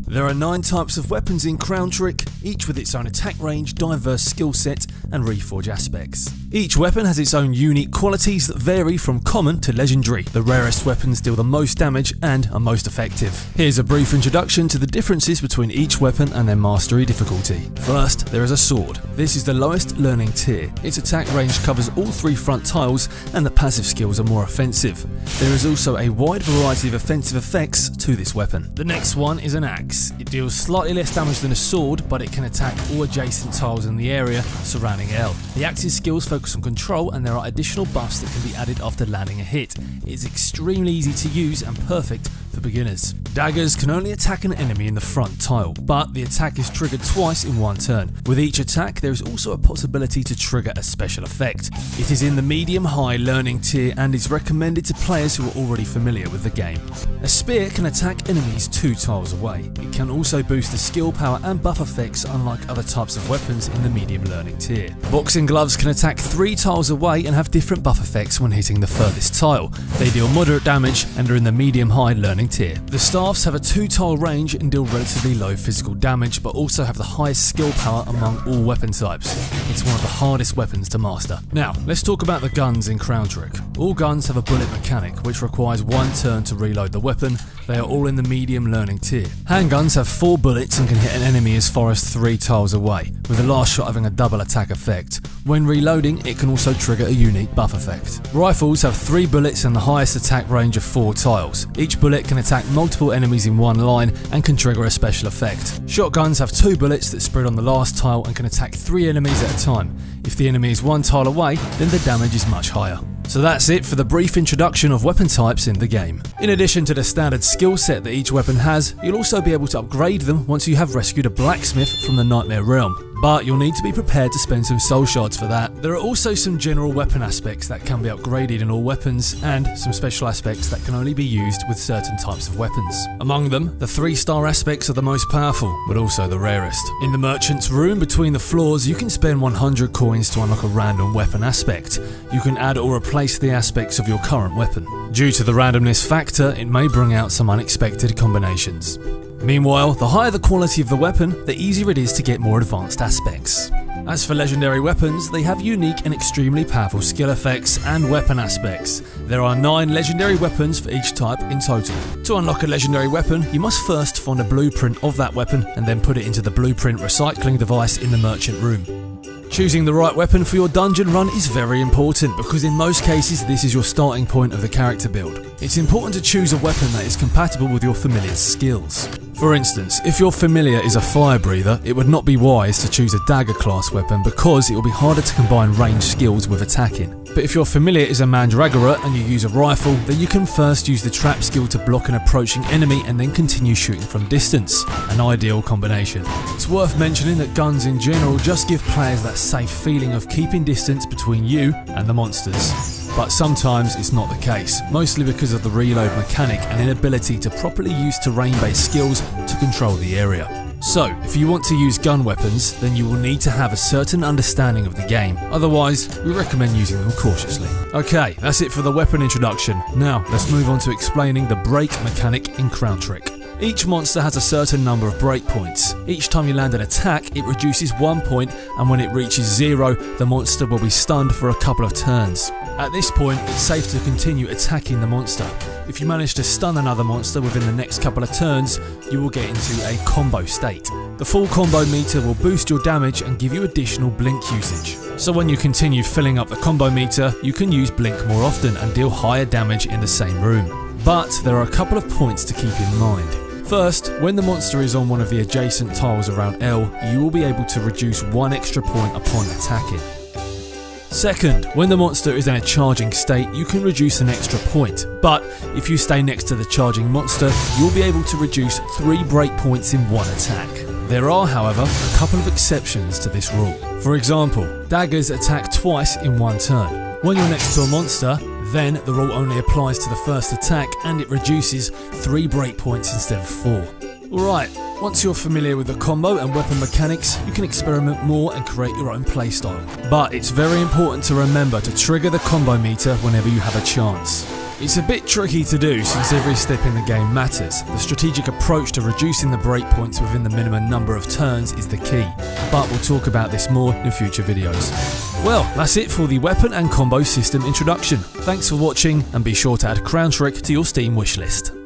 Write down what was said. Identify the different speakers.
Speaker 1: There are 9 types of weapons in Crown Trick, each with its own attack range, diverse skill set and reforge aspects. Each weapon has its own unique qualities that vary from common to legendary. The rarest weapons deal the most damage and are most effective. Here's a brief introduction to the differences between each weapon and their mastery difficulty. First, there is a sword. This is the lowest learning tier. Its attack range covers all 3 front tiles and the passive skills are more offensive. There is also a wide variety of offensive effects to this weapon. The next one is an axe. It deals slightly less damage than a sword, but it can attack all adjacent tiles in the area surrounding L. The axe's skills focus on control and there are additional buffs that can be added after landing a hit. It is extremely easy to use and perfect for beginners. Daggers can only attack an enemy in the front tile, but the attack is triggered twice in one turn. With each attack, there is also a possibility to trigger a special effect. It is in the medium-high learning tier and is recommended to players who are already familiar with the game. A spear can attack enemies 2 tiles away. It can also boost the skill power and buff effects unlike other types of weapons in the medium learning tier. Boxing gloves can attack 3 tiles away and have different buff effects when hitting the furthest tile. They deal moderate damage and are in the medium-high learning tier. The staffs have a 2-tile range and deal relatively low physical damage, but also have the highest skill power among all weapon types. It's one of the hardest weapons to master. Now, let's talk about the guns in Crown Trick. All guns have a bullet mechanic, which requires 1 turn to reload the weapon. They are all in the medium learning tier. Handguns have 4 bullets and can hit an enemy as far as 3 tiles away, with the last shot having a double attack effect. When reloading, it can also trigger a unique buff effect. Rifles have 3 bullets and the highest attack range of 4 tiles. Each bullet can attack multiple enemies in one line and can trigger a special effect. Shotguns have 2 bullets that spread on the last tile and can attack 3 enemies at a time. If the enemy is 1 tile away, then the damage is much higher. So that's it for the brief introduction of weapon types in the game. In addition to the standard skill set that each weapon has, you'll also be able to upgrade them once you have rescued a blacksmith from the Nightmare Realm. But you'll need to be prepared to spend some soul shards for that. There are also some general weapon aspects that can be upgraded in all weapons, and some special aspects that can only be used with certain types of weapons. Among them, the 3-star aspects are the most powerful, but also the rarest. In the merchant's room between the floors, you can spend 100 coins to unlock a random weapon aspect. You can add or replace the aspects of your current weapon. Due to the randomness factor, it may bring out some unexpected combinations. Meanwhile, the higher the quality of the weapon, the easier it is to get more advanced aspects. As for legendary weapons, they have unique and extremely powerful skill effects and weapon aspects. There are 9 legendary weapons for each type in total. To unlock a legendary weapon, you must first find a blueprint of that weapon and then put it into the blueprint recycling device in the merchant room. Choosing the right weapon for your dungeon run is very important because in most cases this is your starting point of the character build. It's important to choose a weapon that is compatible with your familiar's skills. For instance, if your familiar is a fire breather, it would not be wise to choose a dagger class weapon because it will be harder to combine ranged skills with attacking. But if your familiar is a mandragora and you use a rifle, then you can first use the trap skill to block an approaching enemy and then continue shooting from distance. An ideal combination. It's worth mentioning that guns in general just give players that safe feeling of keeping distance between you and the monsters. But sometimes it's not the case, mostly because of the reload mechanic and inability to properly use terrain-based skills to control the area. So, if you want to use gun weapons, then you will need to have a certain understanding of the game, otherwise we recommend using them cautiously. Okay, that's it for the weapon introduction. Now, let's move on to explaining the break mechanic in Crown Trick. Each monster has a certain number of breakpoints. Each time you land an attack, it reduces 1 point, and when it reaches 0, the monster will be stunned for a couple of turns. At this point, it's safe to continue attacking the monster. If you manage to stun another monster within the next couple of turns, you will get into a combo state. The full combo meter will boost your damage and give you additional blink usage. So when you continue filling up the combo meter, you can use blink more often and deal higher damage in the same room. But there are a couple of points to keep in mind. First, when the monster is on one of the adjacent tiles around L, you will be able to reduce 1 extra point upon attacking. Second, when the monster is in a charging state, you can reduce an extra point, but if you stay next to the charging monster, you'll be able to reduce 3 breakpoints in 1 attack. There are, however, a couple of exceptions to this rule. For example, daggers attack twice in 1 turn. When you're next to a monster, then the rule only applies to the first attack and it reduces 3 breakpoints instead of 4. Alright, once you're familiar with the combo and weapon mechanics, you can experiment more and create your own playstyle. But it's very important to remember to trigger the combo meter whenever you have a chance. It's a bit tricky to do since every step in the game matters. The strategic approach to reducing the breakpoints within the minimum number of turns is the key, but we'll talk about this more in future videos. Well, that's it for the weapon and combo system introduction. Thanks for watching, and be sure to add Crown Trick to your Steam wishlist.